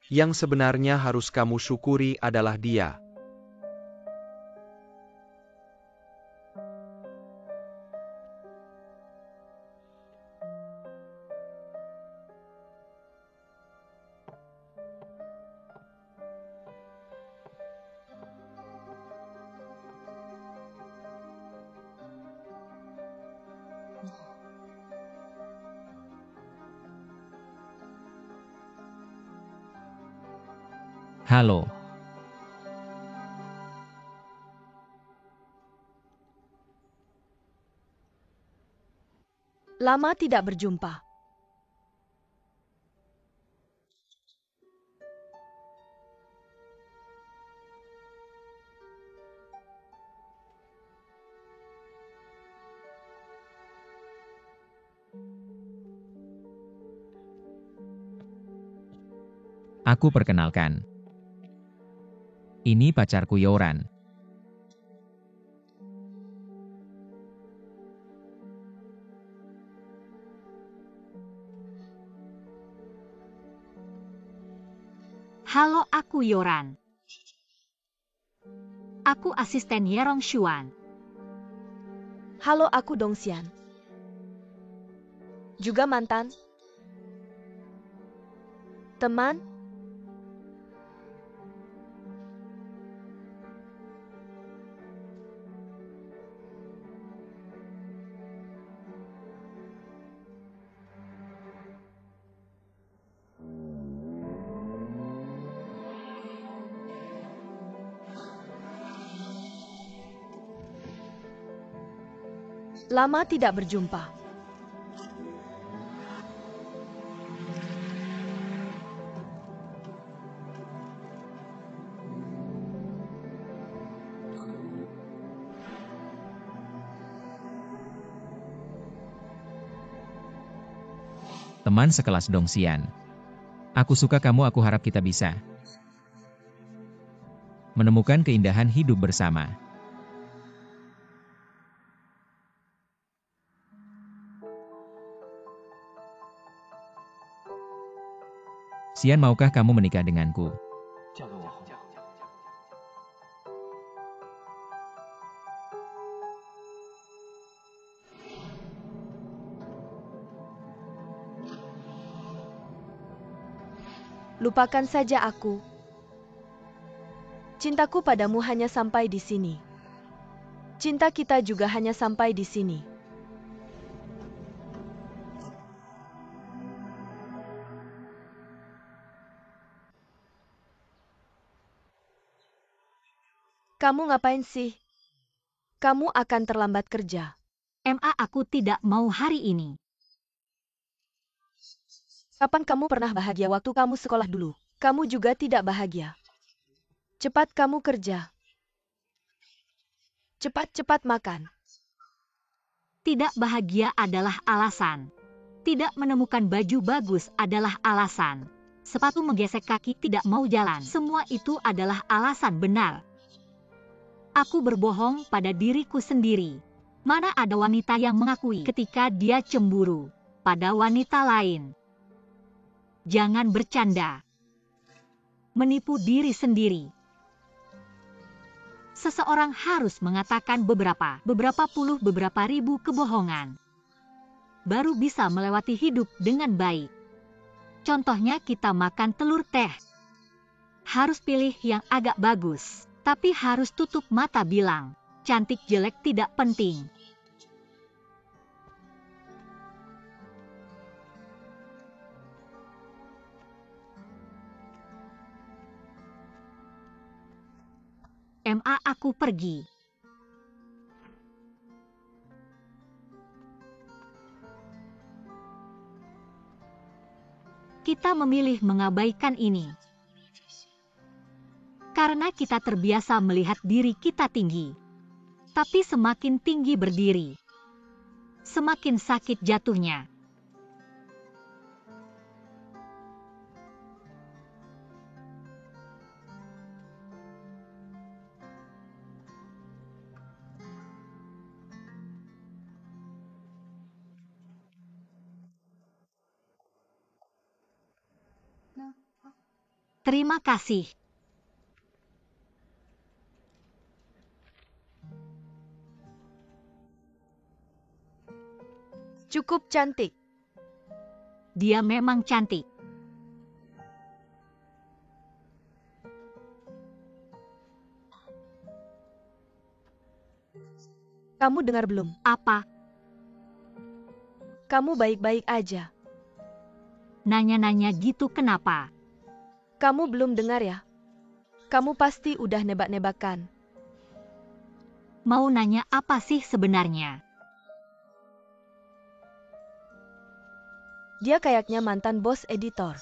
Yang sebenarnya harus kamu syukuri adalah dia. Halo. Lama tidak berjumpa. Aku perkenalkan. Ini pacarku Yoran. Halo, aku Yoran. Aku asisten Yerong Xuan. Halo, aku Dongxian. Juga mantan teman. Lama tidak berjumpa. Teman sekelas Dongxian. Aku suka kamu, aku harap kita bisa menemukan keindahan hidup bersama. Xian, maukah kamu menikah denganku? Lupakan saja aku. Cintaku padamu hanya sampai di sini. Cinta kita juga hanya sampai di sini. Kamu ngapain sih? Kamu akan terlambat kerja. Aku tidak mau hari ini. Kapan kamu pernah bahagia waktu kamu sekolah dulu? Kamu juga tidak bahagia. Cepat kamu kerja. Cepat-cepat makan. Tidak bahagia adalah alasan. Tidak menemukan baju bagus adalah alasan. Sepatu menggesek kaki, tidak mau jalan. Semua itu adalah alasan benar. Aku berbohong pada diriku sendiri. Mana ada wanita yang mengakui ketika dia cemburu pada wanita lain. Jangan bercanda. Menipu diri sendiri. Seseorang harus mengatakan beberapa puluh, beberapa ribu kebohongan. Baru bisa melewati hidup dengan baik. Contohnya kita makan telur teh. Harus pilih yang agak bagus. Tapi harus tutup mata bilang, cantik jelek tidak penting. Aku pergi. Kita memilih mengabaikan ini. Karena kita terbiasa melihat diri kita tinggi. Tapi semakin tinggi berdiri, semakin sakit jatuhnya. Terima kasih. Cukup cantik. Dia memang cantik. Kamu dengar belum? Apa? Kamu baik-baik aja. Nanya-nanya gitu kenapa? Kamu belum dengar ya? Kamu pasti udah nebak-nebakan. Mau nanya apa sih sebenarnya? Dia kayaknya mantan bos editor.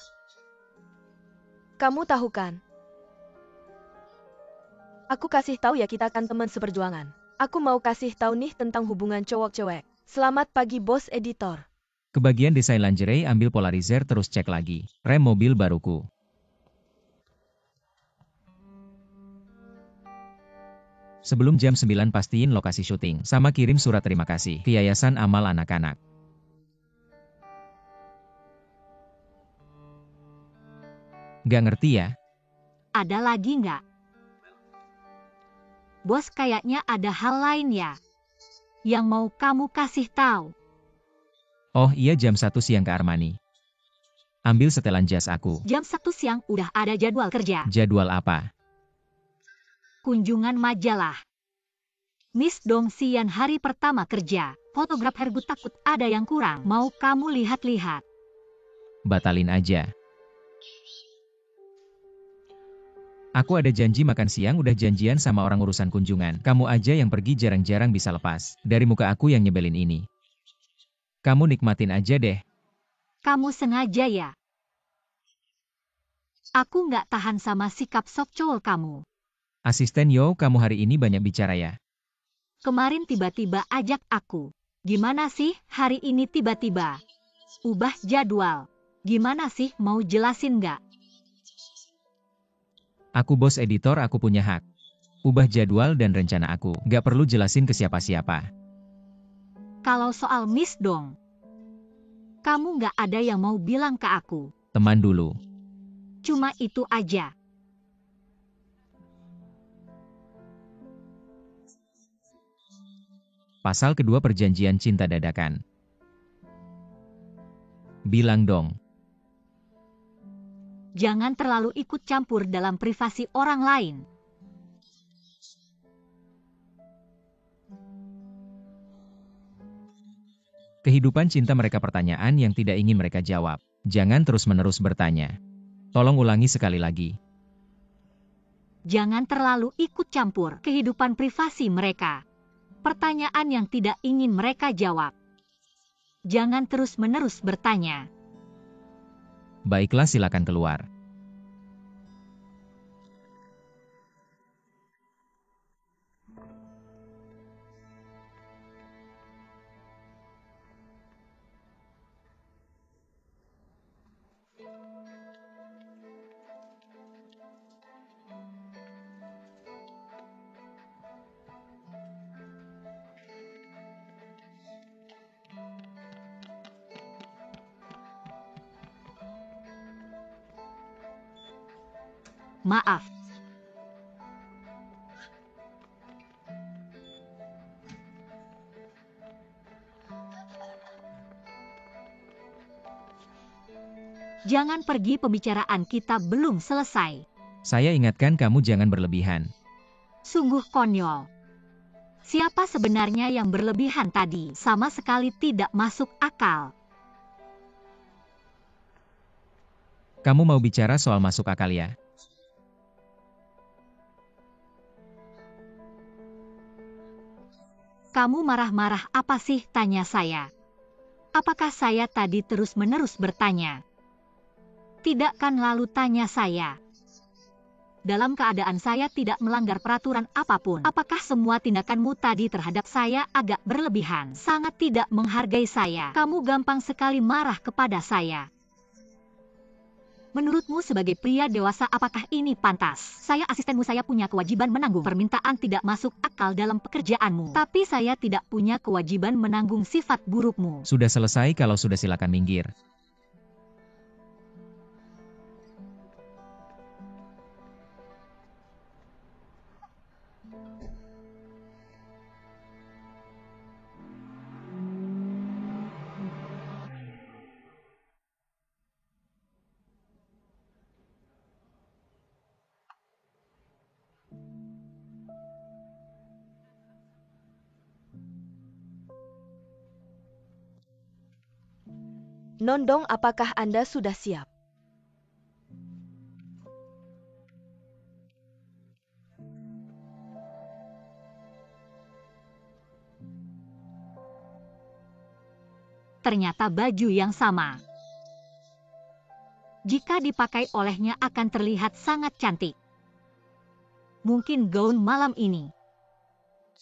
Kamu tahu kan? Aku kasih tahu ya, kita kan teman seperjuangan. Aku mau kasih tahu nih tentang hubungan cowok-cewek. Selamat pagi bos editor. Ke bagian desain lingerie, ambil polarizer terus cek lagi. Rem mobil baruku. Sebelum jam 9 pastiin lokasi syuting, sama kirim surat terima kasih ke Yayasan Amal Anak-anak. Gak ngerti ya? Ada lagi nggak? Bos, kayaknya ada hal lain ya, yang mau kamu kasih tahu. Oh iya, jam 1 siang ke Armani. Ambil setelan jas aku. Jam 1 siang udah ada jadwal kerja. Jadwal apa? Kunjungan majalah. Miss Dongxian hari pertama kerja. Fotograf Herbu takut ada yang kurang. Mau kamu lihat-lihat? Batalin aja. Aku ada janji makan siang, udah janjian sama orang urusan kunjungan. Kamu aja yang pergi, jarang-jarang bisa lepas dari muka aku yang nyebelin ini. Kamu nikmatin aja deh. Kamu sengaja ya? Aku nggak tahan sama sikap sok cowok kamu. Asisten Yo, kamu hari ini banyak bicara ya. Kemarin tiba-tiba ajak aku. Gimana sih hari ini tiba-tiba? Ubah jadwal. Gimana sih, mau jelasin nggak? Aku bos editor, aku punya hak. Ubah jadwal dan rencana aku. Gak perlu jelasin ke siapa-siapa. Kalau soal Miss Dong, kamu nggak ada yang mau bilang ke aku. Teman dulu. Cuma itu aja. Pasal kedua, perjanjian cinta dadakan. Bilang dong. Jangan terlalu ikut campur dalam privasi orang lain. Kehidupan cinta mereka pertanyaan yang tidak ingin mereka jawab. Jangan terus-menerus bertanya. Tolong ulangi sekali lagi. Jangan terlalu ikut campur kehidupan privasi mereka. Pertanyaan yang tidak ingin mereka jawab. Jangan terus-menerus bertanya. Baiklah, silakan keluar. Maaf. Jangan pergi, pembicaraan kita belum selesai. Saya ingatkan kamu jangan berlebihan. Sungguh konyol. Siapa sebenarnya yang berlebihan tadi? Sama sekali tidak masuk akal. Kamu mau bicara soal masuk akal ya? Kamu marah-marah apa sih? Tanya saya. Apakah saya tadi terus-menerus bertanya? Tidak kan, lalu tanya saya. Dalam keadaan saya tidak melanggar peraturan apapun. Apakah semua tindakanmu tadi terhadap saya agak berlebihan? Sangat tidak menghargai saya. Kamu gampang sekali marah kepada saya. Menurutmu sebagai pria dewasa, apakah ini pantas? Saya asistenmu, saya punya kewajiban menanggung permintaan tidak masuk akal dalam pekerjaanmu. Tapi saya tidak punya kewajiban menanggung sifat burukmu. Sudah selesai, kalau sudah silakan minggir. Nondong, apakah Anda sudah siap? Ternyata baju yang sama. Jika dipakai olehnya akan terlihat sangat cantik. Mungkin gaun malam ini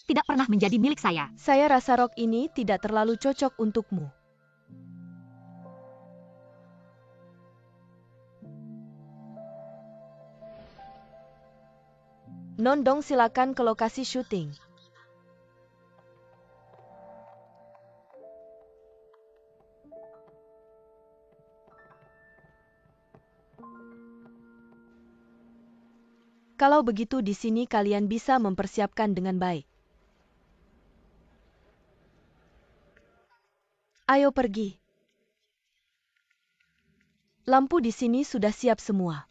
tidak pernah menjadi milik saya. Saya rasa rok ini tidak terlalu cocok untukmu. Nondong, silakan ke lokasi syuting. Kalau begitu di sini kalian bisa mempersiapkan dengan baik. Ayo pergi. Lampu di sini sudah siap semua.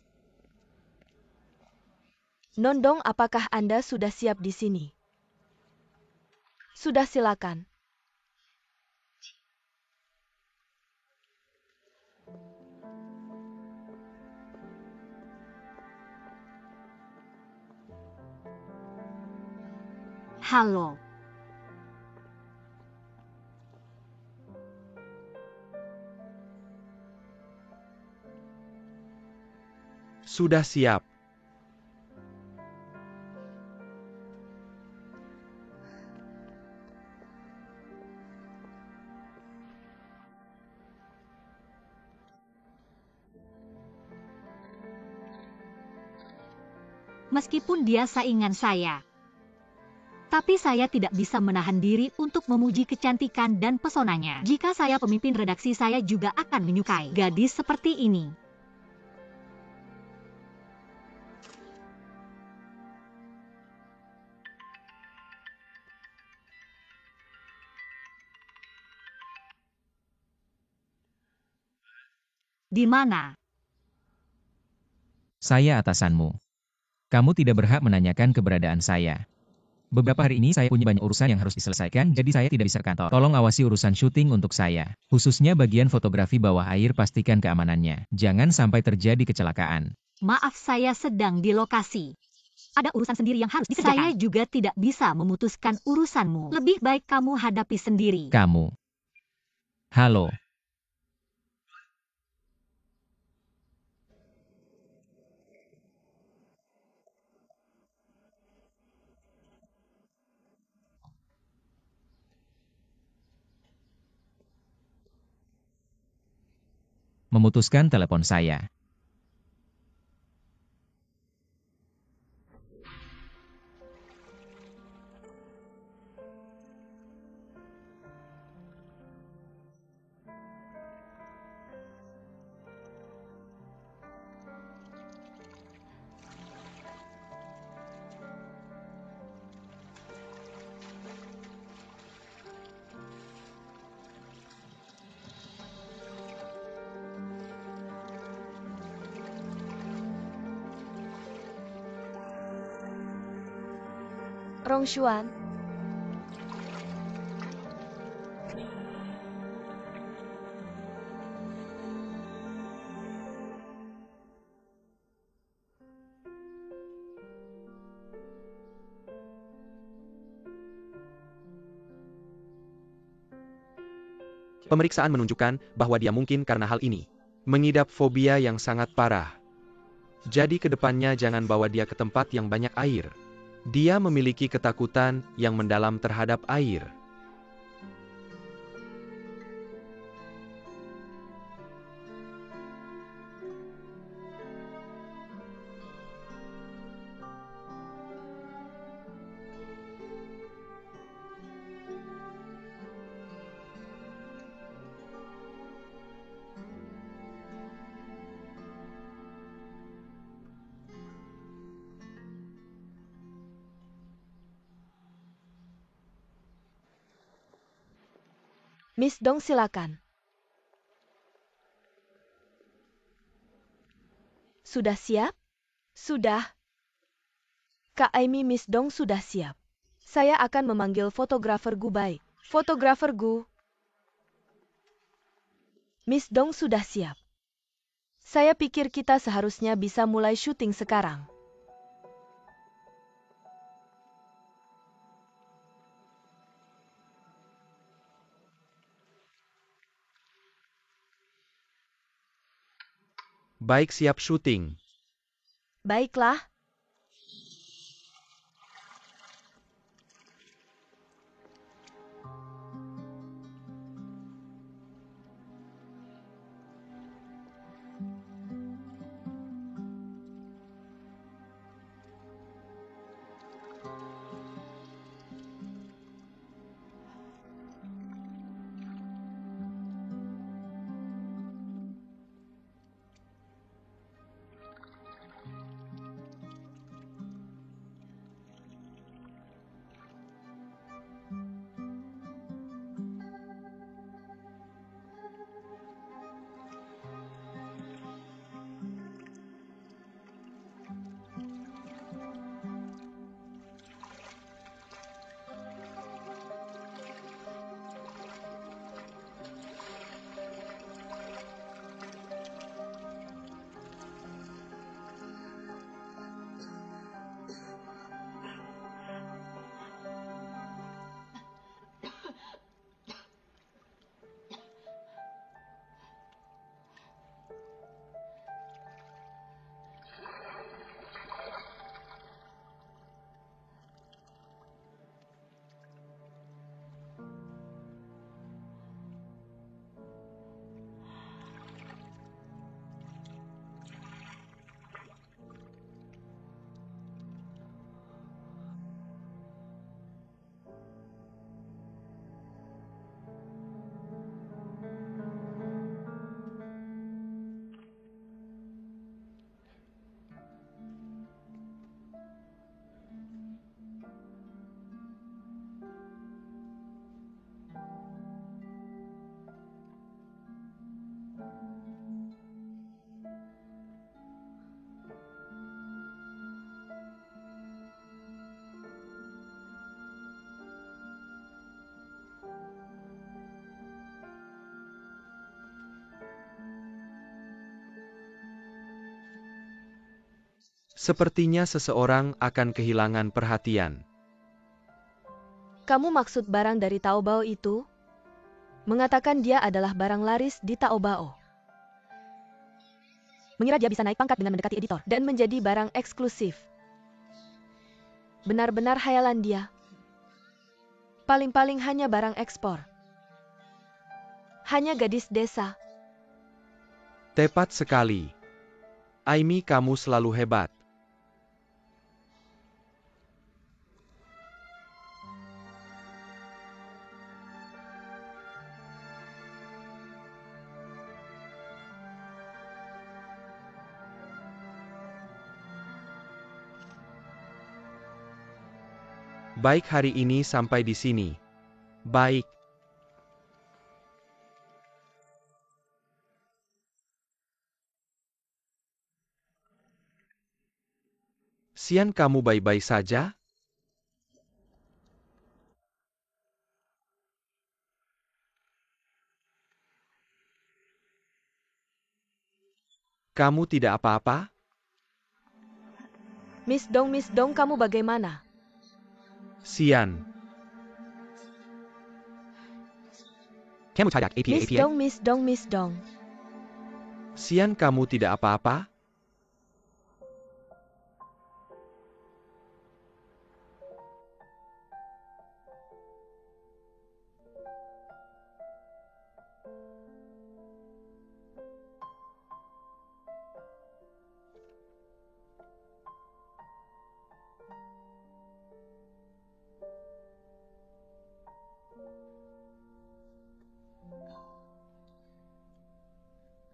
Nondong, apakah Anda sudah siap di sini? Sudah, silakan. Halo. Sudah siap. Meskipun dia saingan saya, tapi saya tidak bisa menahan diri untuk memuji kecantikan dan pesonanya. Jika saya pemimpin redaksi, saya juga akan menyukai gadis seperti ini. Di mana? Saya atasanmu. Kamu tidak berhak menanyakan keberadaan saya. Beberapa hari ini saya punya banyak urusan yang harus diselesaikan, jadi saya tidak bisa ke kantor. Tolong awasi urusan syuting untuk saya. Khususnya bagian fotografi bawah air, pastikan keamanannya. Jangan sampai terjadi kecelakaan. Maaf, saya sedang di lokasi. Ada urusan sendiri yang harus dikerjakan. Saya juga tidak bisa memutuskan urusanmu. Lebih baik kamu hadapi sendiri. Kamu. Halo. Memutuskan telepon saya. Rong Xuan. Pemeriksaan menunjukkan bahwa dia mungkin karena hal ini mengidap fobia yang sangat parah. Jadi kedepannya jangan bawa dia ke tempat yang banyak air. Dia memiliki ketakutan yang mendalam terhadap air. Miss Dong, silakan. Sudah siap? Sudah. Kak Amy, Miss Dong sudah siap. Saya akan memanggil fotografer Gu. Baik. Fotografer Gu. Miss Dong sudah siap. Saya pikir kita seharusnya bisa mulai syuting sekarang. Baik, siap syuting. Baiklah. Sepertinya seseorang akan kehilangan perhatian. Kamu maksud barang dari Taobao itu? Mengatakan dia adalah barang laris di Taobao. Mengira dia bisa naik pangkat dengan mendekati editor dan menjadi barang eksklusif. Benar-benar hayalan dia. Paling-paling hanya barang ekspor. Hanya gadis desa. Tepat sekali. Aimee, kamu selalu hebat. Baik, hari ini sampai di sini. Baik. Sian, kamu baik-baik saja? Kamu tidak apa-apa? Miss Dong, kamu bagaimana? Sian. Miss Dong. Sian, kamu tidak apa-apa?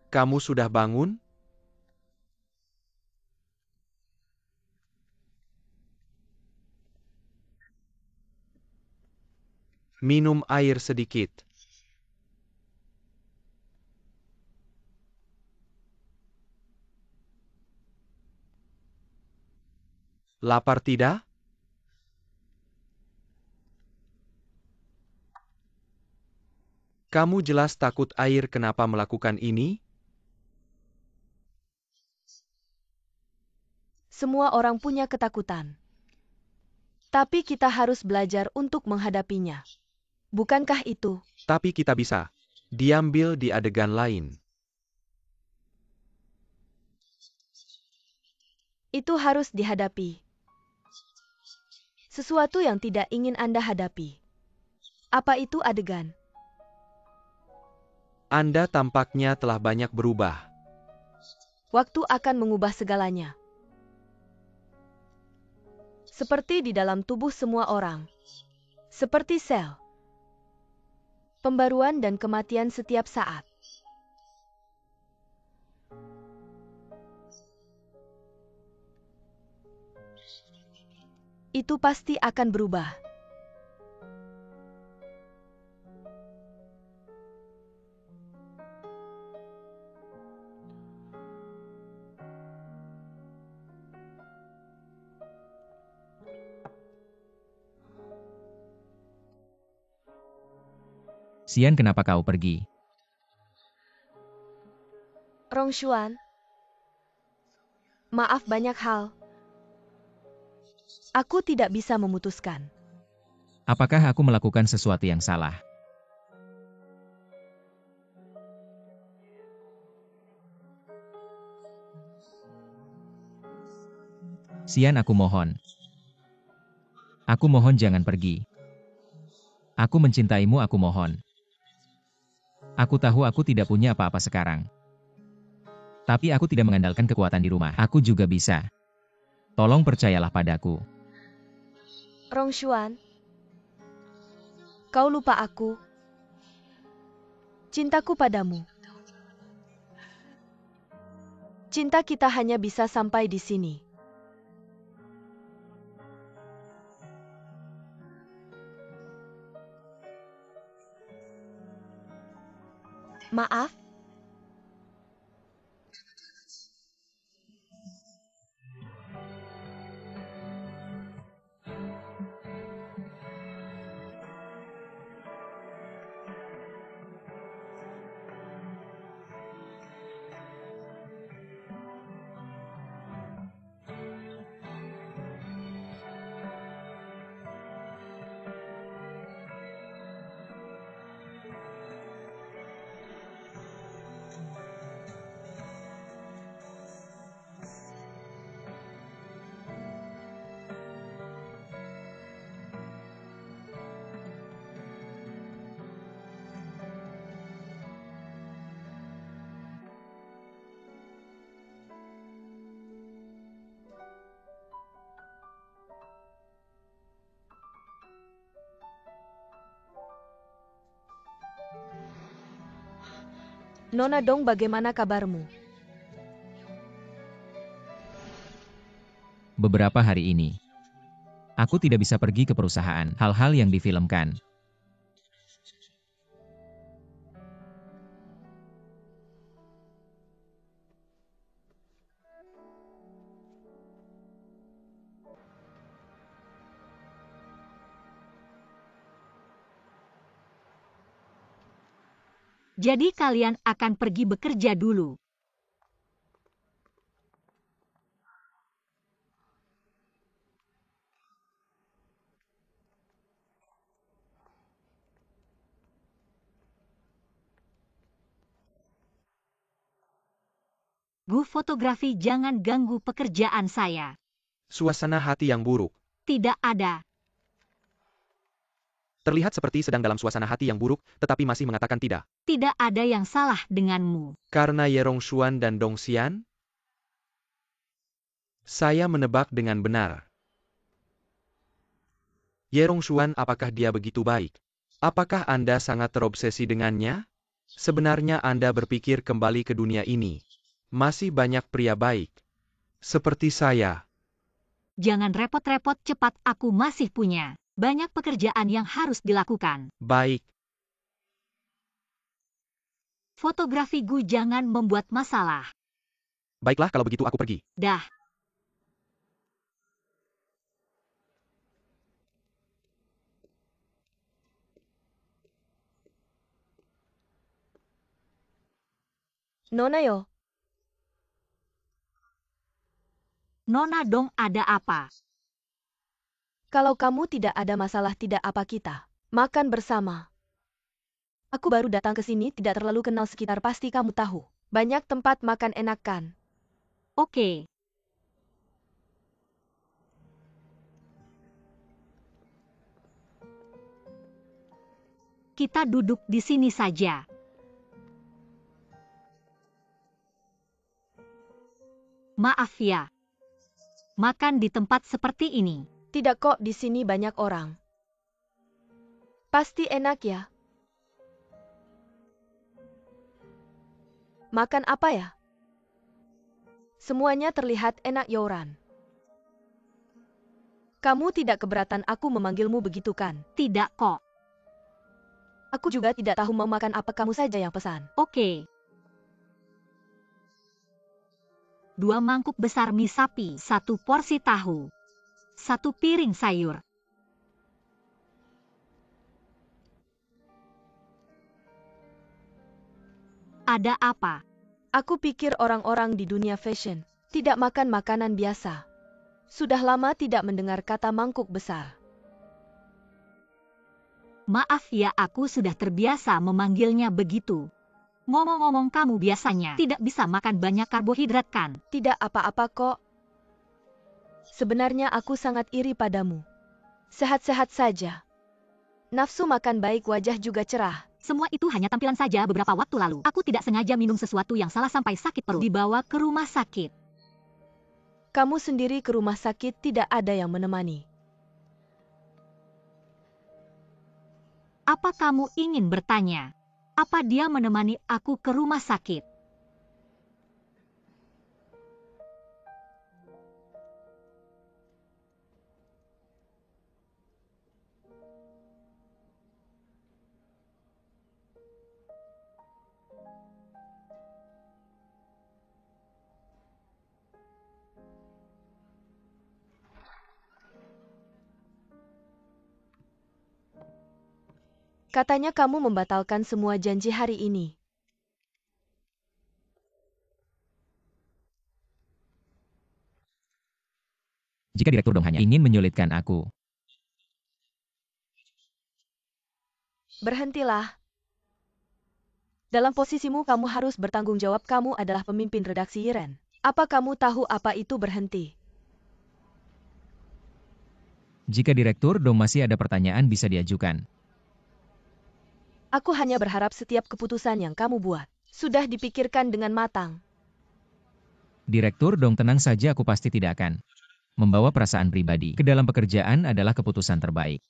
Kamu sudah bangun? Minum air sedikit. Lapar tidak? Kamu jelas takut air. Kenapa melakukan ini? Semua orang punya ketakutan. Tapi kita harus belajar untuk menghadapinya. Bukankah itu? Tapi kita bisa. Diambil di adegan lain. Itu harus dihadapi. Sesuatu yang tidak ingin Anda hadapi. Apa itu adegan? Anda tampaknya telah banyak berubah. Waktu akan mengubah segalanya. Seperti di dalam tubuh semua orang. Seperti sel. Pembaruan dan kematian setiap saat. Itu pasti akan berubah. Xian, kenapa kau pergi? Rongshuan. Maaf banyak hal. Aku tidak bisa memutuskan. Apakah aku melakukan sesuatu yang salah? Xian, aku mohon. Aku mohon jangan pergi. Aku mencintaimu, aku mohon. Aku tahu aku tidak punya apa-apa sekarang. Tapi aku tidak mengandalkan kekuatan di rumah. Aku juga bisa. Tolong percayalah padaku. Rongshuan. Kau lupa aku. Cintaku padamu. Cinta kita hanya bisa sampai di sini. Maaf. Nona Dong, bagaimana kabarmu? Beberapa hari ini, aku tidak bisa pergi ke perusahaan. Hal-hal yang difilmkan. Jadi kalian akan pergi bekerja dulu. Gu fotografi, jangan ganggu pekerjaan saya. Suasana hati yang buruk. Tidak ada. Terlihat seperti sedang dalam suasana hati yang buruk, tetapi masih mengatakan tidak. Tidak ada yang salah denganmu. Karena Ye Rongshuan dan Dong Xian? Saya menebak dengan benar. Ye Rongshuan, apakah dia begitu baik? Apakah Anda sangat terobsesi dengannya? Sebenarnya Anda berpikir kembali ke dunia ini. Masih banyak pria baik. Seperti saya. Jangan repot-repot, cepat, aku masih punya banyak pekerjaan yang harus dilakukan. Baik. Fotografi Gu jangan membuat masalah. Baiklah kalau begitu aku pergi. Dah. Nona yo, Nona dong, ada apa? kalau kamu tidak ada masalah tidak apa kita makan bersama. Aku baru datang ke sini tidak terlalu kenal sekitar pasti kamu tahu. Banyak tempat makan enak kan? Oke. Kita duduk di sini saja. Maaf ya. Makan di tempat seperti ini. Tidak kok, di sini banyak orang. Pasti enak ya. Makan apa ya? Semuanya terlihat enak, Yoran. Kamu tidak keberatan aku memanggilmu begitu kan? Tidak kok. Aku juga tidak tahu mau makan apa, kamu saja yang pesan. Oke. 2 mangkuk besar mie sapi, 1 porsi tahu, 1 piring sayur. Ada apa? Aku pikir orang-orang di dunia fashion tidak makan makanan biasa. Sudah lama tidak mendengar kata mangkuk besar. Maaf ya, aku sudah terbiasa memanggilnya begitu. Ngomong-ngomong, kamu biasanya tidak bisa makan banyak karbohidrat kan? Tidak apa-apa kok. Sebenarnya aku sangat iri padamu. Sehat-sehat saja. Nafsu makan baik, wajah juga cerah. Semua itu hanya tampilan saja. Beberapa waktu lalu, aku tidak sengaja minum sesuatu yang salah sampai sakit perut. Dibawa ke rumah sakit. Kamu sendiri ke rumah sakit, tidak ada yang menemani. Apa kamu ingin bertanya? Apa dia menemani aku ke rumah sakit? Katanya kamu membatalkan semua janji hari ini. Jika Direktur Dong hanya ingin menyulitkan aku. Berhentilah. Dalam posisimu kamu harus bertanggung jawab, kamu adalah pemimpin redaksi Yiren. Apa kamu tahu apa itu berhenti? Jika Direktur Dong masih ada pertanyaan bisa diajukan. Aku hanya berharap setiap keputusan yang kamu buat sudah dipikirkan dengan matang. Direktur Dong, tenang saja, aku pasti tidak akan membawa perasaan pribadi ke dalam pekerjaan adalah keputusan terbaik.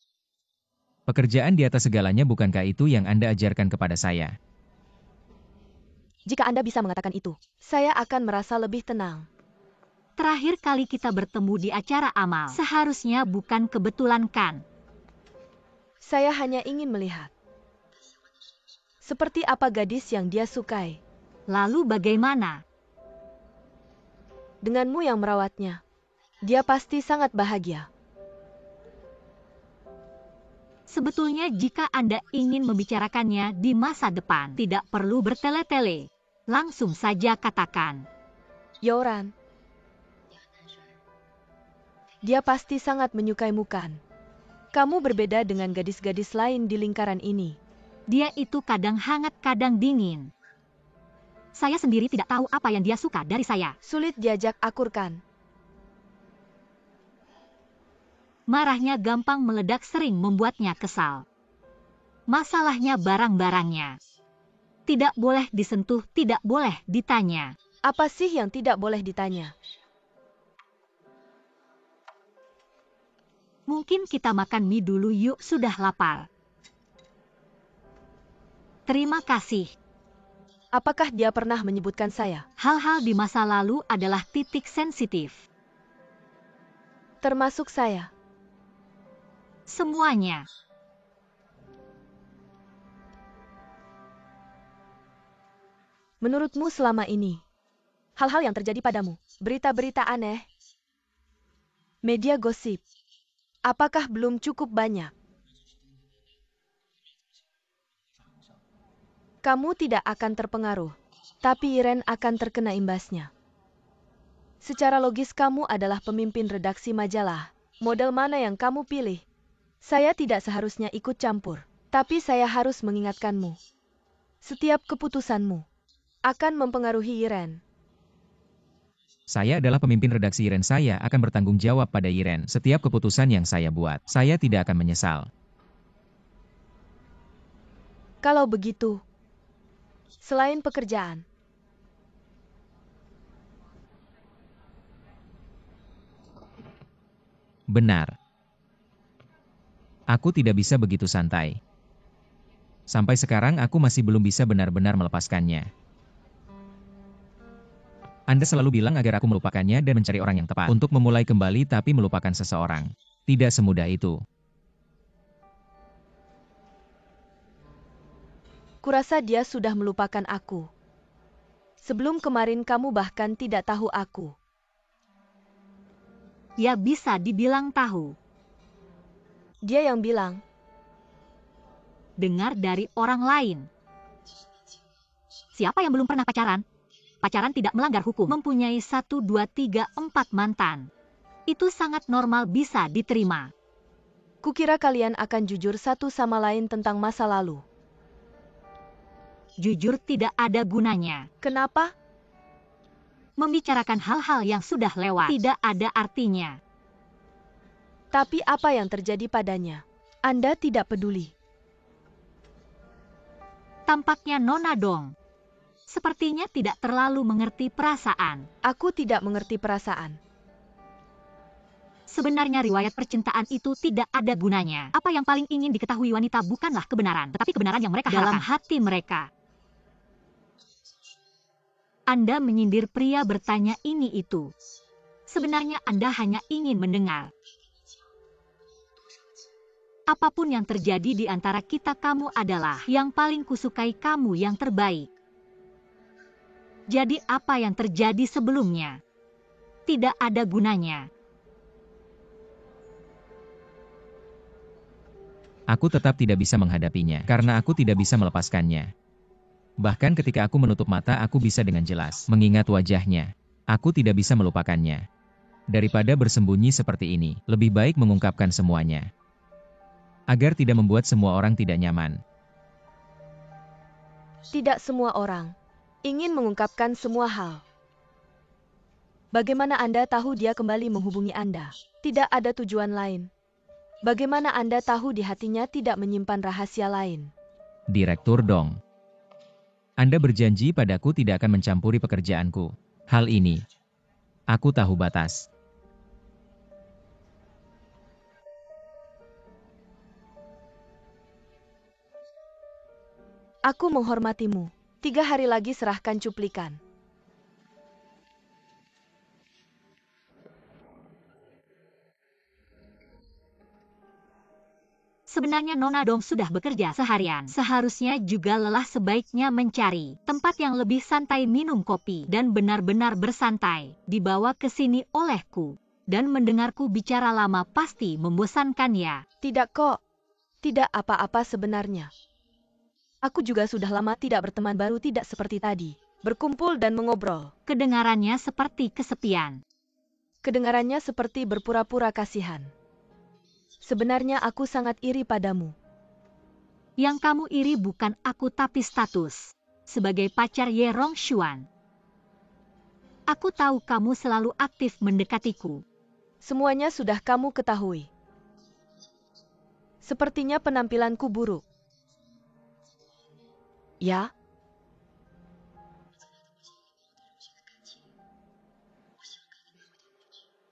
Pekerjaan di atas segalanya, bukankah itu yang Anda ajarkan kepada saya? Jika Anda bisa mengatakan itu, saya akan merasa lebih tenang. Terakhir kali kita bertemu di acara amal. Seharusnya bukan kebetulan kan? Saya hanya ingin melihat seperti apa gadis yang dia sukai. Lalu bagaimana? Denganmu yang merawatnya, dia pasti sangat bahagia. Sebetulnya jika Anda ingin membicarakannya di masa depan, tidak perlu bertele-tele. Langsung saja katakan. Yoran, dia pasti sangat menyukaimu kan? Kamu berbeda dengan gadis-gadis lain di lingkaran ini. Dia itu kadang hangat, kadang dingin. Saya sendiri tidak tahu apa yang dia suka dari saya. Sulit diajak akur kan? Marahnya gampang meledak, sering membuatnya kesal. Masalahnya barang-barangnya. Tidak boleh disentuh, tidak boleh ditanya. Apa sih yang tidak boleh ditanya? Mungkin kita makan mie dulu yuk, sudah lapar. Terima kasih. Apakah dia pernah menyebutkan saya? Hal-hal di masa lalu adalah titik sensitif. Termasuk saya. Semuanya. Menurutmu selama ini, hal-hal yang terjadi padamu, berita-berita aneh, media gosip, apakah belum cukup banyak? Kamu tidak akan terpengaruh tapi Iren akan terkena imbasnya. Secara logis kamu adalah pemimpin redaksi majalah. Model mana yang kamu pilih? Saya tidak seharusnya ikut campur, tapi saya harus mengingatkanmu. Setiap keputusanmu akan mempengaruhi Iren. Saya adalah pemimpin redaksi Yiren. Saya akan bertanggung jawab pada Yiren. Setiap keputusan yang saya buat, saya tidak akan menyesal. Kalau begitu, selain pekerjaan, Benar. Aku tidak bisa begitu santai. Sampai sekarang aku masih belum bisa benar-benar melepaskannya. Anda selalu bilang agar aku melupakannya dan mencari orang yang tepat untuk memulai kembali, tapi melupakan seseorang tidak semudah itu. kurasa dia sudah melupakan aku. Sebelum kemarin kamu bahkan tidak tahu aku. Ya bisa dibilang tahu. Dia yang bilang. Dengar dari orang lain. Siapa yang belum pernah pacaran? Pacaran tidak melanggar hukum. Mempunyai 1, 2, 3, 4 mantan. Itu sangat normal, bisa diterima. Kukira kalian akan jujur satu sama lain tentang masa lalu. Jujur tidak ada gunanya. Kenapa? Membicarakan hal-hal yang sudah lewat tidak ada artinya. Tapi apa yang terjadi padanya? Anda tidak peduli. Tampaknya Nona Dong sepertinya tidak terlalu mengerti perasaan. Aku tidak mengerti perasaan. Sebenarnya riwayat percintaan itu tidak ada gunanya. Apa yang paling ingin diketahui wanita bukanlah kebenaran, tetapi kebenaran yang mereka dalam hati mereka. Anda menyindir pria bertanya ini itu. Sebenarnya Anda hanya ingin mendengar. Apapun yang terjadi di antara kita, kamu adalah yang paling kusukai, kamu yang terbaik. Jadi apa yang terjadi sebelumnya tidak ada gunanya. Aku tetap tidak bisa menghadapinya, karena aku tidak bisa melepaskannya. Bahkan ketika aku menutup mata, aku bisa dengan jelas mengingat wajahnya. Aku tidak bisa melupakannya. Daripada bersembunyi seperti ini, lebih baik mengungkapkan semuanya. Agar tidak membuat semua orang tidak nyaman. Tidak semua orang ingin mengungkapkan semua hal. Bagaimana Anda tahu dia kembali menghubungi Anda? Tidak ada tujuan lain. Bagaimana Anda tahu di hatinya tidak menyimpan rahasia lain? Direktur Dong. Anda berjanji padaku tidak akan mencampuri pekerjaanku. Hal ini, aku tahu batas. Aku menghormatimu. 3 hari lagi serahkan cuplikan. Sebenarnya Nona Dong sudah bekerja seharian. Seharusnya juga lelah, sebaiknya mencari tempat yang lebih santai, minum kopi, dan benar-benar bersantai. Dibawa ke sini olehku. Dan mendengarku bicara lama pasti membosankan ya. Tidak kok. Tidak apa-apa sebenarnya. Aku juga sudah lama tidak berteman baru, tidak seperti tadi. Berkumpul dan mengobrol. Kedengarannya seperti kesepian. Kedengarannya seperti berpura-pura kasihan. Sebenarnya aku sangat iri padamu. Yang kamu iri bukan aku tapi status sebagai pacar Ye Rongshuan. Aku tahu kamu selalu aktif mendekatiku. Semuanya sudah kamu ketahui. Sepertinya penampilanku buruk. Ya?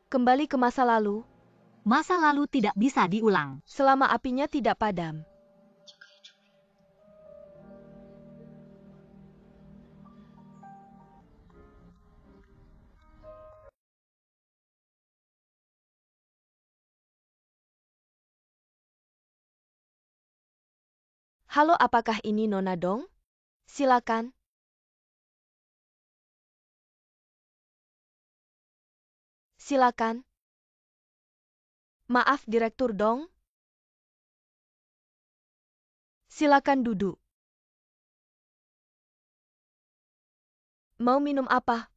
Kembali ke masa lalu. Masa lalu tidak bisa diulang. Selama apinya tidak padam. Halo, apakah ini Nona Dong? Silakan. Silakan. Maaf, Direktur Dong. Silakan duduk. Mau minum apa?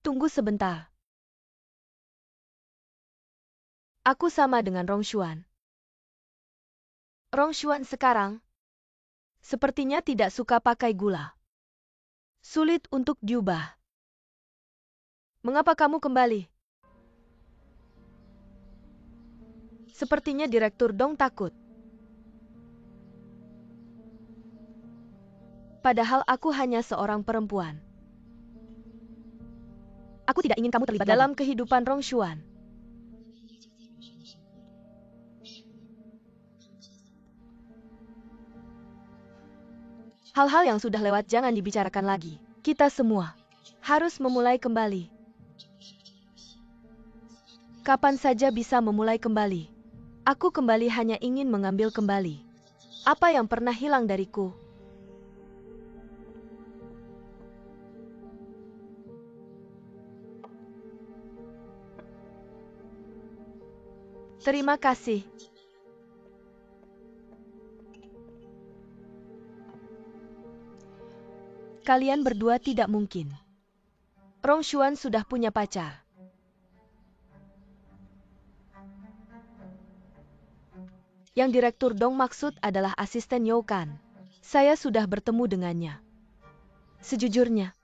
Tunggu sebentar. Aku sama dengan Rong Xuan. Rong Xuan sekarang sepertinya tidak suka pakai gula. Sulit untuk diubah. Mengapa kamu kembali? Sepertinya Direktur Dong takut. Padahal aku hanya seorang perempuan. Aku tidak ingin kamu terlibat Dalam lagi. kehidupan Rong Xuan. Hal-hal yang sudah lewat jangan dibicarakan lagi. Kita semua harus memulai kembali. Kapan saja bisa memulai kembali. Aku kembali hanya ingin mengambil kembali apa yang pernah hilang dariku. Terima kasih. Kalian berdua tidak mungkin. Rong Xuan sudah punya pacar. Yang Direktur Dong maksud adalah asisten You Kan. Saya sudah bertemu dengannya. Sejujurnya,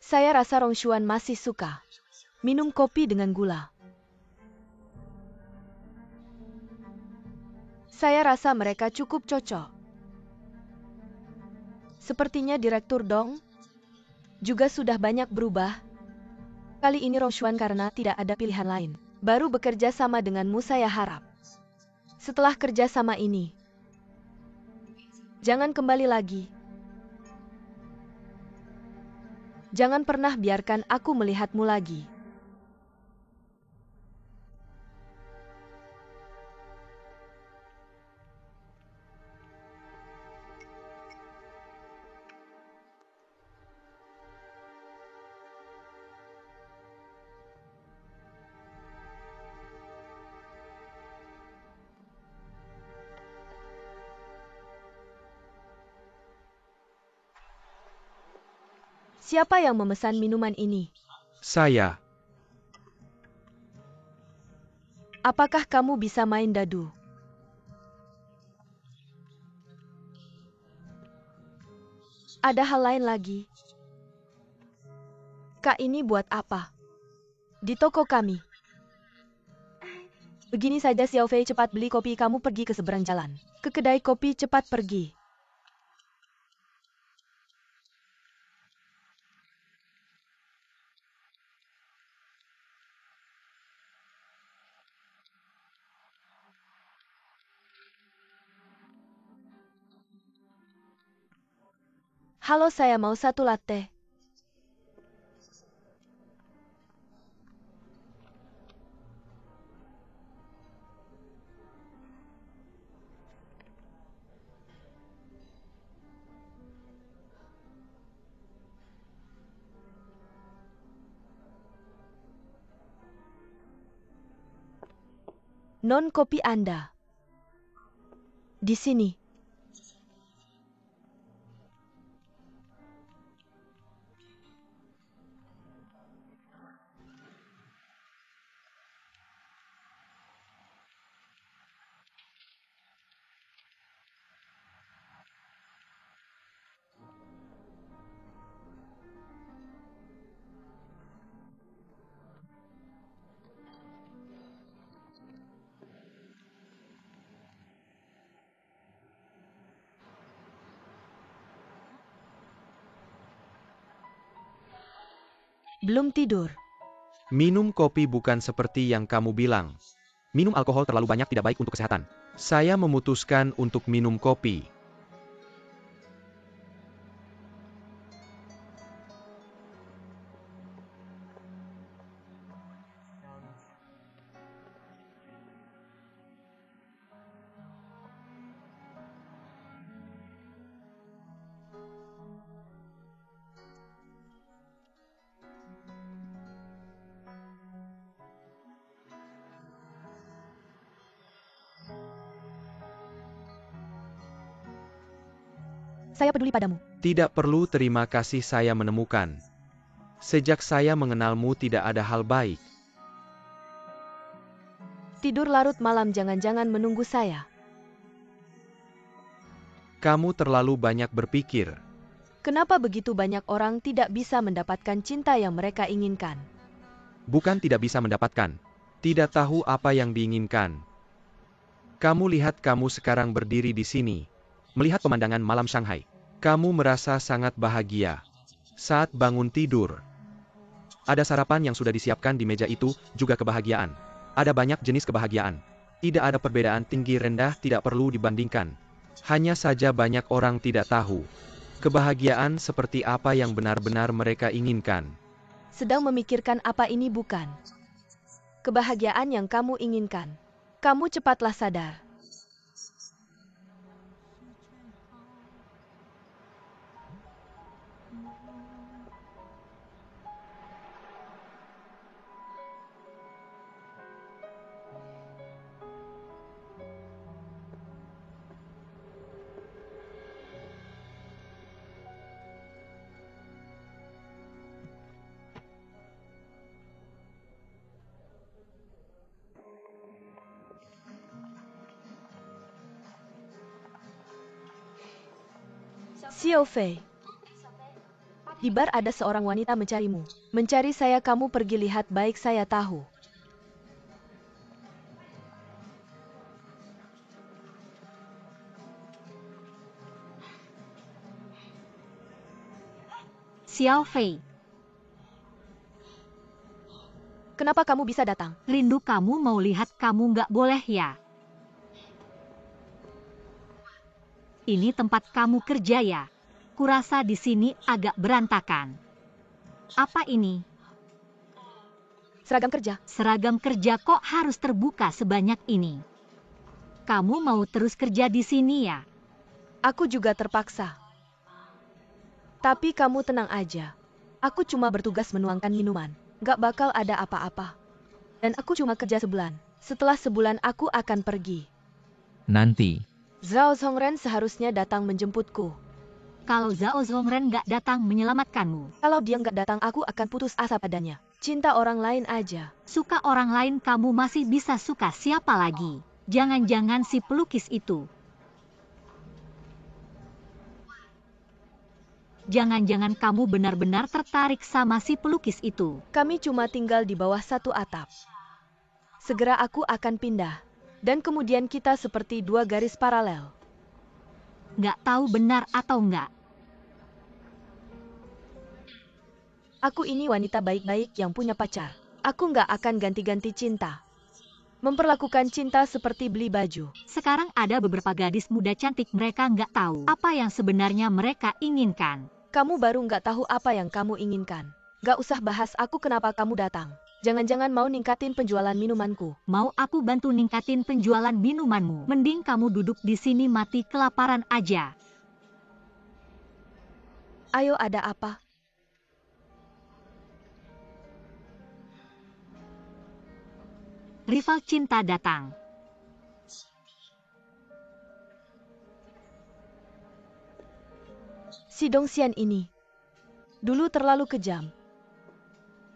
saya rasa Rong Xuan masih suka minum kopi dengan gula. Saya rasa mereka cukup cocok. Sepertinya Direktur Dong juga sudah banyak berubah. Kali ini Rong Xuan karena tidak ada pilihan lain. Baru bekerja sama denganmu saya harap. Setelah kerja sama ini, jangan kembali lagi. Jangan pernah biarkan aku melihatmu lagi. Siapa yang memesan minuman ini? Saya. Apakah kamu bisa main dadu? Ada hal lain lagi. Kak, ini buat apa? Di toko kami. Begini saja Xiao Fei, cepat beli kopi, kamu pergi ke seberang jalan. Ke kedai kopi, cepat pergi. Halo, saya mau satu latte. Non kopi Anda. Di sini. Belum tidur. Minum kopi bukan seperti yang kamu bilang. Minum alkohol terlalu banyak tidak baik untuk kesehatan. Saya memutuskan untuk minum kopi. Saya peduli padamu. Tidak perlu terima kasih, saya menemukan. Sejak saya mengenalmu tidak ada hal baik. Tidur larut malam jangan-jangan menunggu saya. Kamu terlalu banyak berpikir. Kenapa begitu banyak orang tidak bisa mendapatkan cinta yang mereka inginkan? Bukan tidak bisa mendapatkan. Tidak tahu apa yang diinginkan. Kamu lihat kamu sekarang berdiri di sini. Melihat pemandangan malam Shanghai. Kamu merasa sangat bahagia. Saat bangun tidur. Ada sarapan yang sudah disiapkan di meja itu, juga kebahagiaan. Ada banyak jenis kebahagiaan. Tidak ada perbedaan tinggi rendah, tidak perlu dibandingkan. Hanya saja banyak orang tidak tahu. Kebahagiaan seperti apa yang benar-benar mereka inginkan. Sedang memikirkan apa ini bukan? Kebahagiaan yang kamu inginkan. Kamu cepatlah sadar. Xiao Fei. Di bar ada seorang wanita mencarimu. Mencari saya, kamu pergi lihat baik, saya tahu. Xiao Fei, Kenapa kamu bisa datang? rindu kamu mau lihat, kamu nggak boleh ya. Ini tempat kamu kerja ya? Kurasa di sini agak berantakan. Apa ini? Seragam kerja. Seragam kerja kok harus terbuka sebanyak ini? Kamu mau terus kerja di sini ya? Aku juga terpaksa. Tapi kamu tenang aja. Aku cuma bertugas menuangkan minuman. Gak bakal ada apa-apa. Dan aku cuma kerja sebulan. Setelah sebulan aku akan pergi. Nanti. Zhao Zhongren seharusnya datang menjemputku. Kalau Zhao Zhongren nggak datang menyelamatkanmu, Kalau dia nggak datang aku akan putus asa padanya. Cinta orang lain aja. suka orang lain kamu masih bisa suka siapa lagi? Jangan-jangan si pelukis itu. Jangan-jangan kamu benar-benar tertarik sama si pelukis itu. Kami cuma tinggal di bawah satu atap. Segera aku akan pindah. Dan kemudian kita seperti dua garis paralel. Nggak tahu benar atau nggak. Aku ini wanita baik-baik yang punya pacar. Aku nggak akan ganti-ganti cinta. Memperlakukan cinta seperti beli baju. Sekarang ada beberapa gadis muda cantik, mereka nggak tahu apa yang sebenarnya mereka inginkan. Kamu baru nggak tahu apa yang kamu inginkan. Nggak usah bahas aku kenapa kamu datang. Jangan-jangan mau ningkatin penjualan minumanku. Mau aku bantu ningkatin penjualan minumanmu? Mending kamu duduk di sini mati kelaparan aja. Ayo, ada apa? Rival cinta datang. Si Dongxian ini. Dulu terlalu kejam.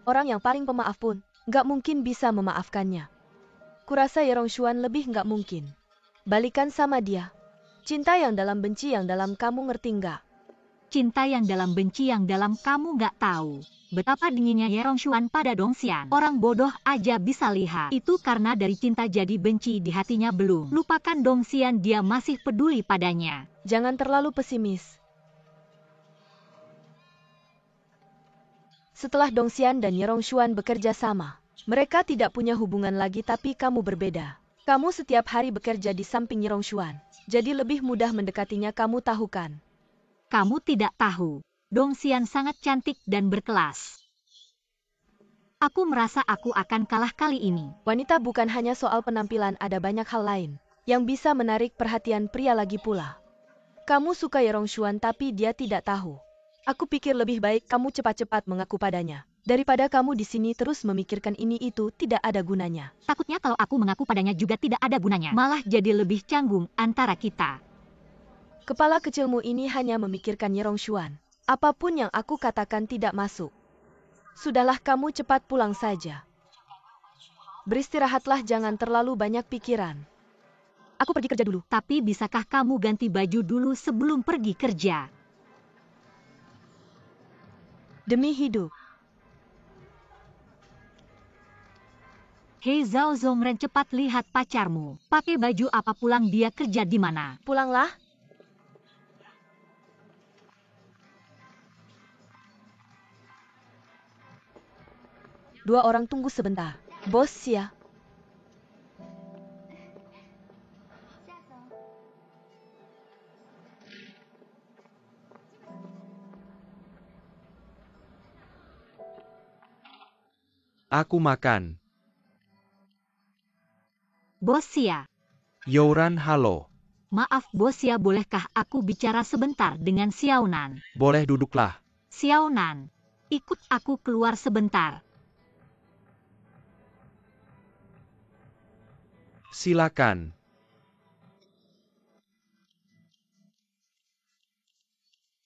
Orang yang paling pemaaf pun, nggak mungkin bisa memaafkannya. Kurasa Ye Rongshuan lebih nggak mungkin. Balikan sama dia. Cinta yang dalam benci yang dalam, kamu ngerti nggak? Cinta yang dalam benci yang dalam, kamu nggak tahu. Betapa dinginnya Ye Rongshuan pada Dongxian. Orang bodoh aja bisa lihat. Itu karena dari cinta jadi benci di hatinya belum. Lupakan Dongxian, dia masih peduli padanya. Jangan terlalu pesimis. Setelah Dongxian dan Ye Rongshuan bekerja sama, mereka tidak punya hubungan lagi, tapi kamu berbeda. Kamu setiap hari bekerja di samping Ye Rongshuan, jadi lebih mudah mendekatinya, kamu tahu kan? Kamu tidak tahu, Dongxian sangat cantik dan berkelas. Aku merasa aku akan kalah kali ini. Wanita bukan hanya soal penampilan, ada banyak hal lain yang bisa menarik perhatian pria lagi pula. Kamu suka Ye Rongshuan tapi dia tidak tahu. Aku pikir lebih baik kamu cepat-cepat mengaku padanya. Daripada kamu di sini terus memikirkan ini itu, tidak ada gunanya. Takutnya kalau aku mengaku padanya juga tidak ada gunanya. Malah jadi lebih canggung antara kita. Kepala kecilmu ini hanya memikirkan Yerong Xuan. Apapun yang aku katakan tidak masuk. Sudahlah, kamu cepat pulang saja. Beristirahatlah, jangan terlalu banyak pikiran. Aku pergi kerja dulu. Tapi bisakah kamu ganti baju dulu sebelum pergi kerja? Demi hidup. Hei Zhao Zongren, cepat lihat pacarmu. Pakai baju apa, pulang, dia kerja di mana? Pulanglah. Dua orang tunggu sebentar. Bos Xia. Aku makan. Bos Xia. Youran, halo. Maaf Bos Xia, bolehkah aku bicara sebentar dengan Xiaonan? Boleh, duduklah. Xiaonan, ikut aku keluar sebentar. Silakan.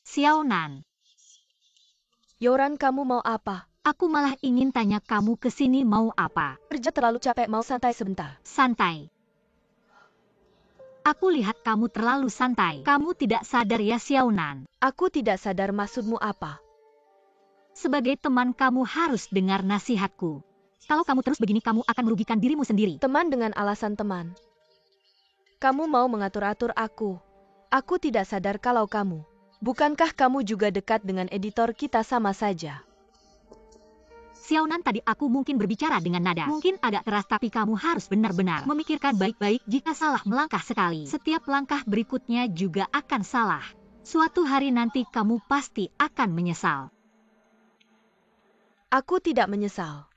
Xiaonan, Yoran, kamu mau apa? aku malah ingin tanya kamu kesini mau apa? Kerja terlalu capek, mau santai sebentar. Santai. Aku lihat kamu terlalu santai. Kamu tidak sadar ya Xiaonan? Aku tidak sadar maksudmu apa. Sebagai teman kamu harus dengar nasihatku. Kalau kamu terus begini, kamu akan merugikan dirimu sendiri. Teman dengan alasan teman. Kamu mau mengatur-atur aku. Aku tidak sadar kalau kamu. Bukankah kamu juga dekat dengan editor kita, sama saja? Xiaonan, tadi aku mungkin berbicara dengan nada mungkin agak keras, tapi kamu harus benar-benar memikirkan baik-baik. Jika salah melangkah sekali, setiap langkah berikutnya juga akan salah. Suatu hari nanti kamu pasti akan menyesal. Aku tidak menyesal.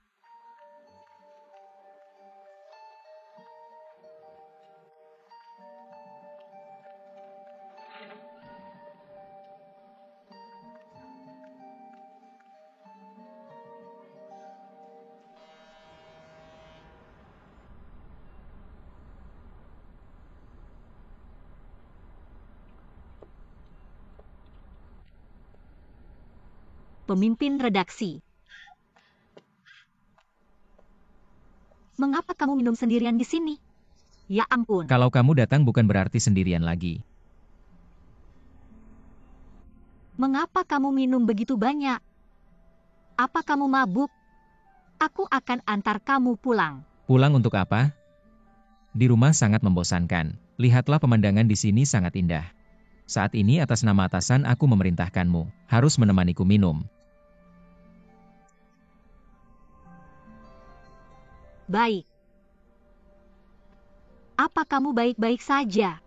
Pemimpin redaksi. Mengapa kamu minum sendirian di sini? Ya ampun. Kalau kamu datang bukan berarti sendirian lagi. Mengapa kamu minum begitu banyak? Apa kamu mabuk? Aku akan antar kamu pulang. Pulang untuk apa? Di rumah sangat membosankan. Lihatlah pemandangan di sini sangat indah. Saat ini atas nama atasan aku memerintahkanmu, harus menemaniku minum. Baik. Apa kamu baik-baik saja?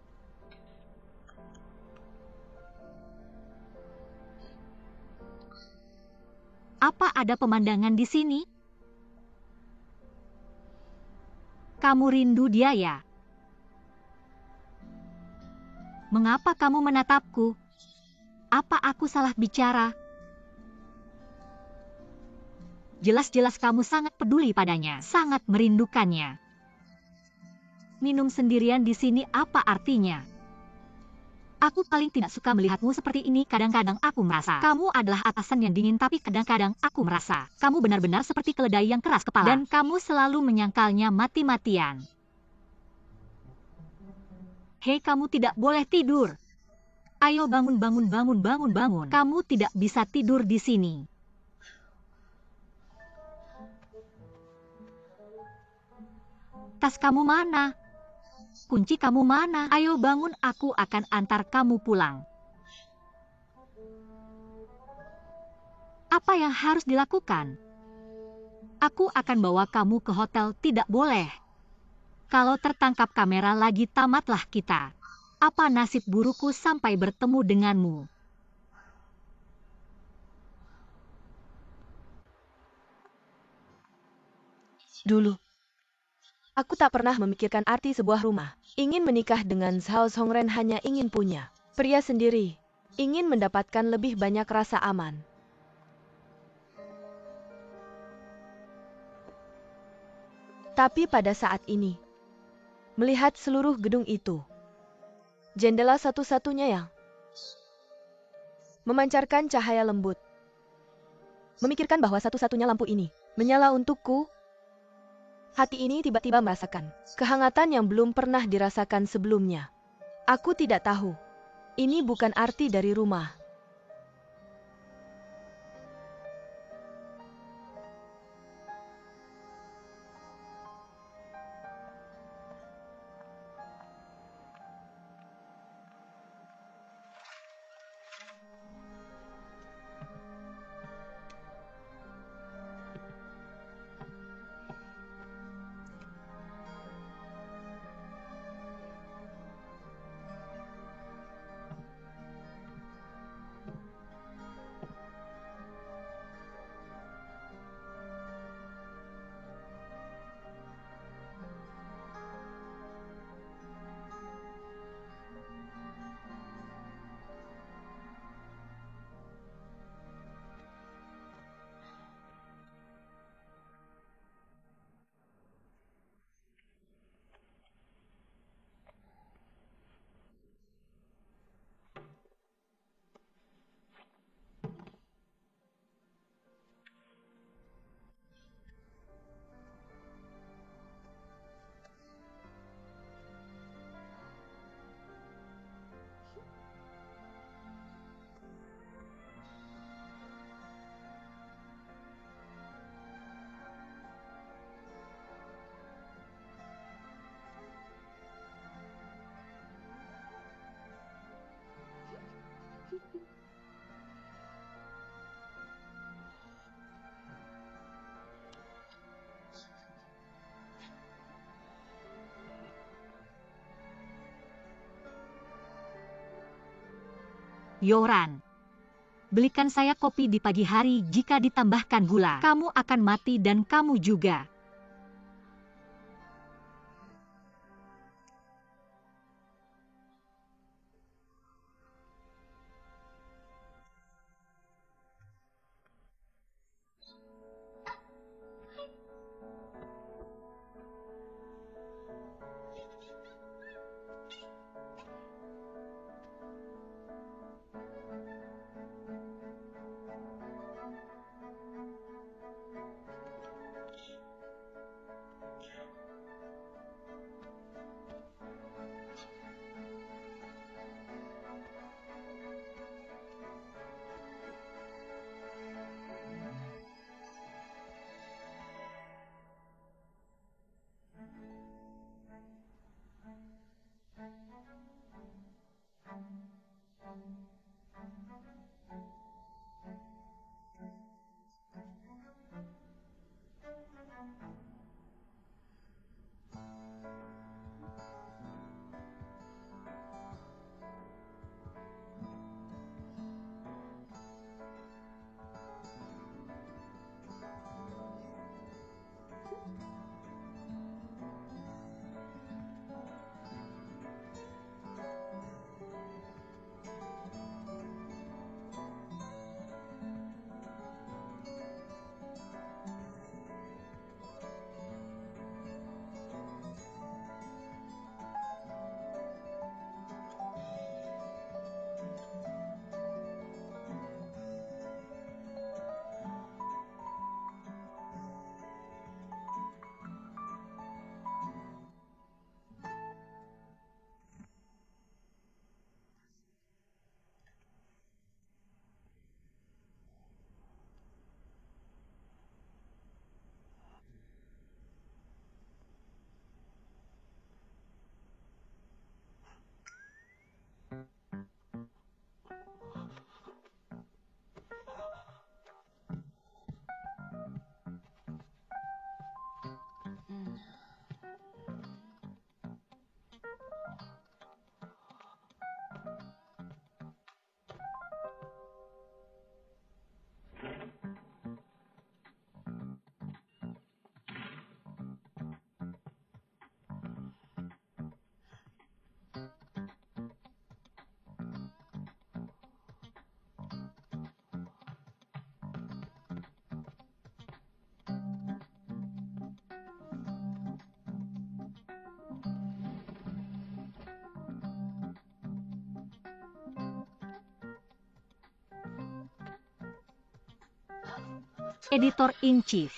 Apa ada pemandangan di sini? Kamu rindu dia ya? Mengapa kamu menatapku? Apa aku salah bicara? Jelas-jelas kamu sangat peduli padanya, sangat merindukannya. Minum sendirian di sini apa artinya? Aku paling tidak suka melihatmu seperti ini. Kadang-kadang aku merasa kamu adalah atasan yang dingin, tapi kadang-kadang aku merasa kamu benar-benar seperti keledai yang keras kepala. Dan kamu selalu menyangkalnya mati-matian. Hei, kamu tidak boleh tidur. Ayo bangun, bangun, bangun, bangun, bangun. Kamu tidak bisa tidur di sini. Tas kamu mana? Kunci kamu mana? Ayo bangun, aku akan antar kamu pulang. Apa yang harus dilakukan? Aku akan bawa kamu ke hotel. Tidak boleh. Kalau tertangkap kamera lagi, tamatlah kita. Apa nasib burukku sampai bertemu denganmu? Dulu, aku tak pernah memikirkan arti sebuah rumah. Ingin menikah dengan Zhao Zongren hanya ingin punya pria sendiri. Ingin mendapatkan lebih banyak rasa aman. Tapi pada saat ini, melihat seluruh gedung itu, Jendela satu-satunya yang memancarkan cahaya lembut. Memikirkan bahwa satu-satunya lampu ini menyala untukku, hati ini tiba-tiba merasakan kehangatan yang belum pernah dirasakan sebelumnya. Aku tidak tahu. Ini bukan arti dari rumah. Yoran, belikan saya kopi di pagi hari jika ditambahkan gula. Kamu akan mati dan kamu juga. Editor in Chief.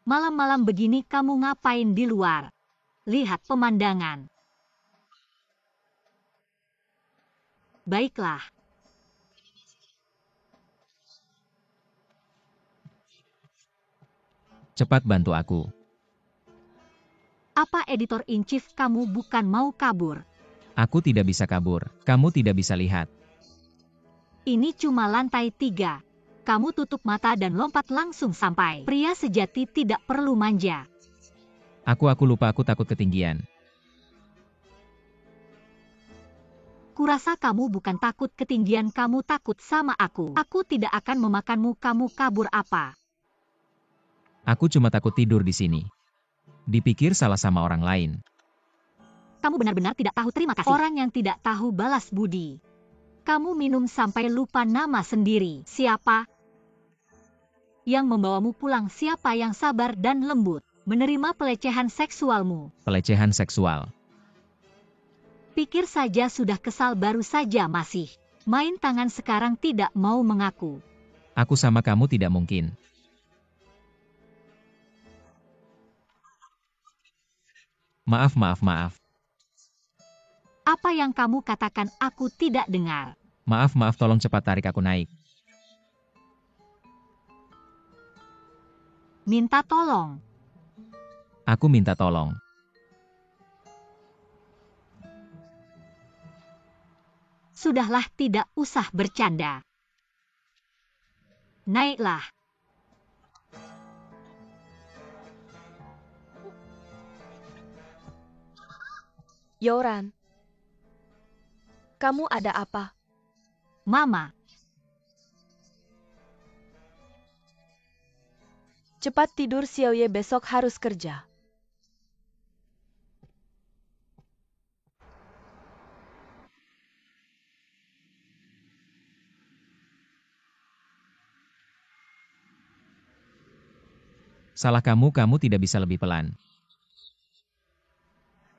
Malam-malam begini kamu ngapain di luar? Lihat pemandangan. Baiklah. Cepat bantu aku. Apa editor in chief kamu bukan mau kabur? Aku tidak bisa kabur, kamu tidak bisa lihat. Ini cuma lantai 3. Kamu tutup mata dan lompat langsung sampai. Pria sejati tidak perlu manja. Aku lupa aku takut ketinggian. Kurasa kamu bukan takut ketinggian, kamu takut sama aku. Aku tidak akan memakanmu, kamu kabur apa? Aku cuma takut tidur di sini. Dipikir salah sama orang lain. Kamu benar-benar tidak tahu terima kasih. Orang yang tidak tahu balas budi. Kamu minum sampai lupa nama sendiri. Siapa yang membawamu pulang? Siapa yang sabar dan lembut menerima pelecehan seksualmu? Pelecehan seksual. Pikir saja sudah kesal, baru saja masih main tangan, sekarang tidak mau mengaku. Aku sama kamu tidak mungkin. Maaf. Apa yang kamu katakan aku tidak dengar. Maaf, tolong cepat tarik aku naik. Minta tolong. Aku minta tolong. Sudahlah, tidak usah bercanda. Naiklah. Yoran, kamu ada apa? Mama. Cepat tidur, Xiaoye besok harus kerja. Salah kamu tidak bisa lebih pelan.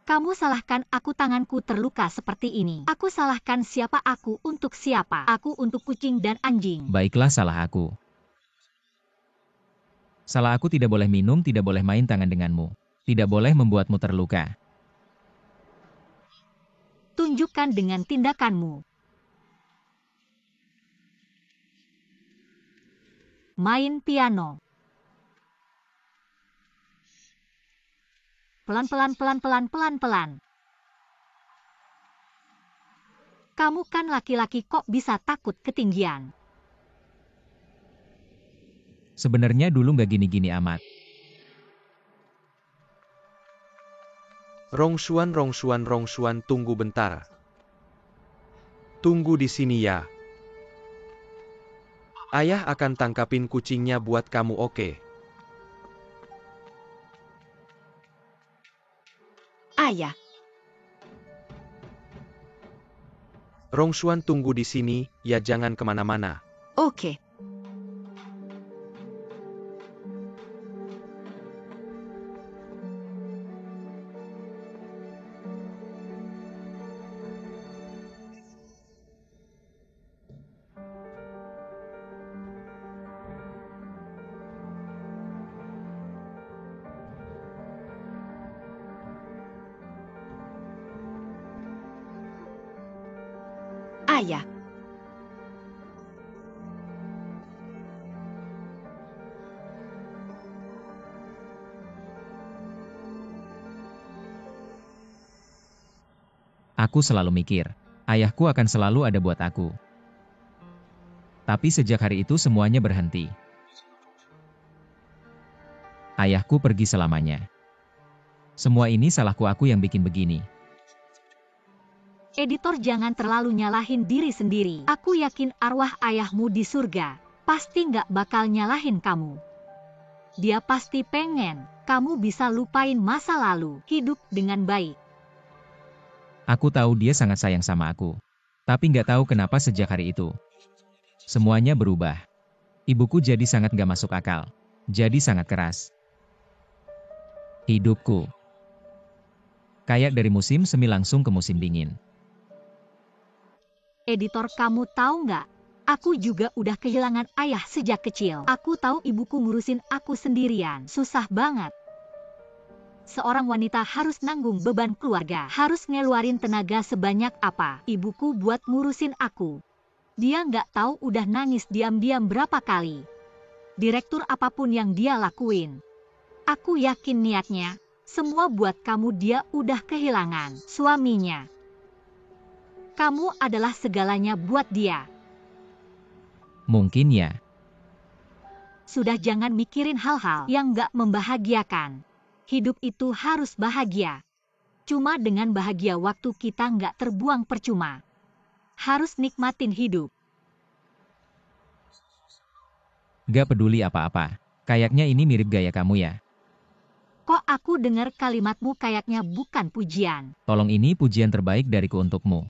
Kamu salahkan aku, tanganku terluka seperti ini. Aku salahkan siapa? Aku untuk siapa? Aku untuk kucing dan anjing. Baiklah, salah aku. Salah aku, tidak boleh minum, tidak boleh main tangan denganmu. Tidak boleh membuatmu terluka. Tunjukkan dengan tindakanmu. Main piano. Pelan-pelan. Kamu kan laki-laki, kok bisa takut ketinggian? Sebenarnya dulu nggak gini-gini amat. Rongshuan, tunggu bentar. Tunggu di sini ya. Ayah akan tangkapin kucingnya buat kamu, oke? Ayah. Rongshuan, tunggu di sini, ya, jangan kemana-mana. Oke. Ayah. Aku selalu mikir, ayahku akan selalu ada buat aku. Tapi sejak hari itu semuanya berhenti. Ayahku pergi selamanya. Semua ini salahku, aku yang bikin begini. Editor, jangan terlalu nyalahin diri sendiri. Aku yakin arwah ayahmu di surga pasti nggak bakal nyalahin kamu. Dia pasti pengen kamu bisa lupain masa lalu, hidup dengan baik. Aku tahu dia sangat sayang sama aku. Tapi nggak tahu kenapa sejak hari itu semuanya berubah. Ibuku jadi sangat nggak masuk akal. Jadi sangat keras. Hidupku kayak dari musim semi langsung ke musim dingin. Editor, kamu tahu nggak? Aku juga udah kehilangan ayah sejak kecil. Aku tahu ibuku ngurusin aku sendirian. Susah banget. Seorang wanita harus nanggung beban keluarga. Harus ngeluarin tenaga sebanyak apa ibuku buat ngurusin aku. Dia nggak tahu udah nangis diam-diam berapa kali. Direktur apapun yang dia lakuin. Aku yakin niatnya, semua buat kamu. Dia udah kehilangan suaminya. Kamu adalah segalanya buat dia. Mungkin ya. Sudah, jangan mikirin hal-hal yang nggak membahagiakan. Hidup itu harus bahagia. Cuma dengan bahagia waktu kita nggak terbuang percuma. Harus nikmatin hidup. Gak peduli apa-apa. Kayaknya ini mirip gaya kamu ya. Kok aku dengar kalimatmu kayaknya bukan pujian. Tolong, ini pujian terbaik dariku untukmu.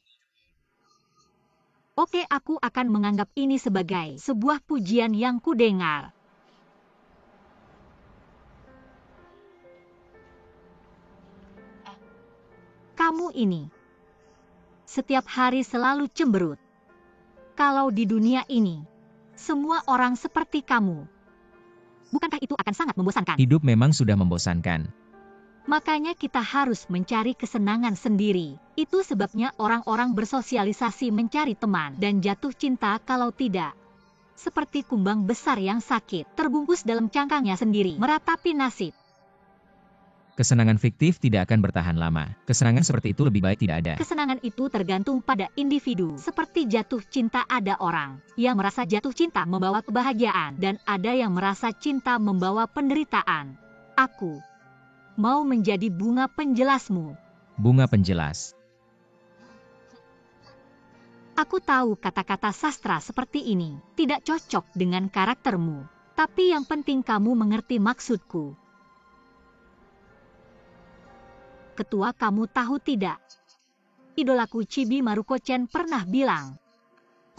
Oke, aku akan menganggap ini sebagai sebuah pujian yang kudengar. Kamu ini setiap hari selalu cemberut. Kalau di dunia ini, semua orang seperti kamu, bukankah itu akan sangat membosankan? Hidup memang sudah membosankan. Makanya kita harus mencari kesenangan sendiri. Itu sebabnya orang-orang bersosialisasi mencari teman dan jatuh cinta. Kalau tidak, seperti kumbang besar yang sakit, terbungkus dalam cangkangnya sendiri, meratapi nasib. Kesenangan fiktif tidak akan bertahan lama. Kesenangan seperti itu lebih baik tidak ada. Kesenangan itu tergantung pada individu. Seperti jatuh cinta, ada orang yang merasa jatuh cinta membawa kebahagiaan, dan ada yang merasa cinta membawa penderitaan. Aku mau menjadi bunga penjelasmu. Bunga penjelas. Aku tahu kata-kata sastra seperti ini tidak cocok dengan karaktermu. Tapi yang penting kamu mengerti maksudku. Ketua, kamu tahu tidak? Idolaku Chibi Maruko-chan pernah bilang,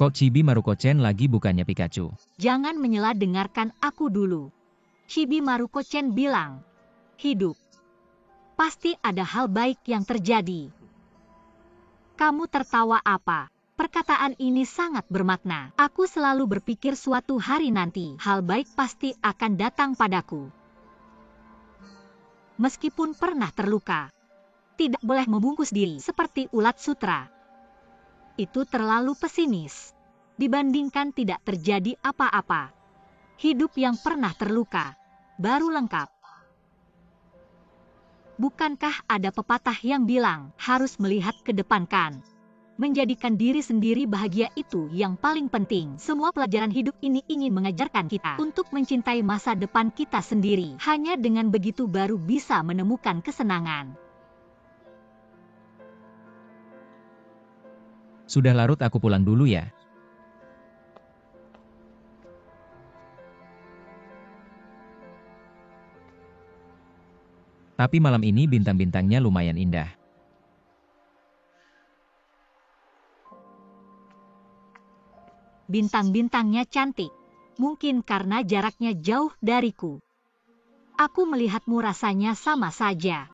Kok Chibi Maruko-chan lagi, bukannya Pikachu? jangan menyela, dengarkan aku dulu. Chibi Maruko-chan bilang, hidup pasti ada hal baik yang terjadi. Kamu tertawa apa? Perkataan ini sangat bermakna. Aku selalu berpikir suatu hari nanti hal baik pasti akan datang padaku. Meskipun pernah terluka, tidak boleh membungkus diri seperti ulat sutra. Itu terlalu pesimis dibandingkan tidak terjadi apa-apa. Hidup yang pernah terluka baru lengkap. Bukankah ada pepatah yang bilang harus melihat ke depan kan? Menjadikan diri sendiri bahagia itu yang paling penting. Semua pelajaran hidup ini ingin mengajarkan kita untuk mencintai masa depan kita sendiri. Hanya dengan begitu baru bisa menemukan kesenangan. Sudah larut, aku pulang dulu ya. Tapi malam ini bintang-bintangnya lumayan indah. Bintang-bintangnya cantik. Mungkin karena jaraknya jauh dariku. Aku melihatmu rasanya sama saja.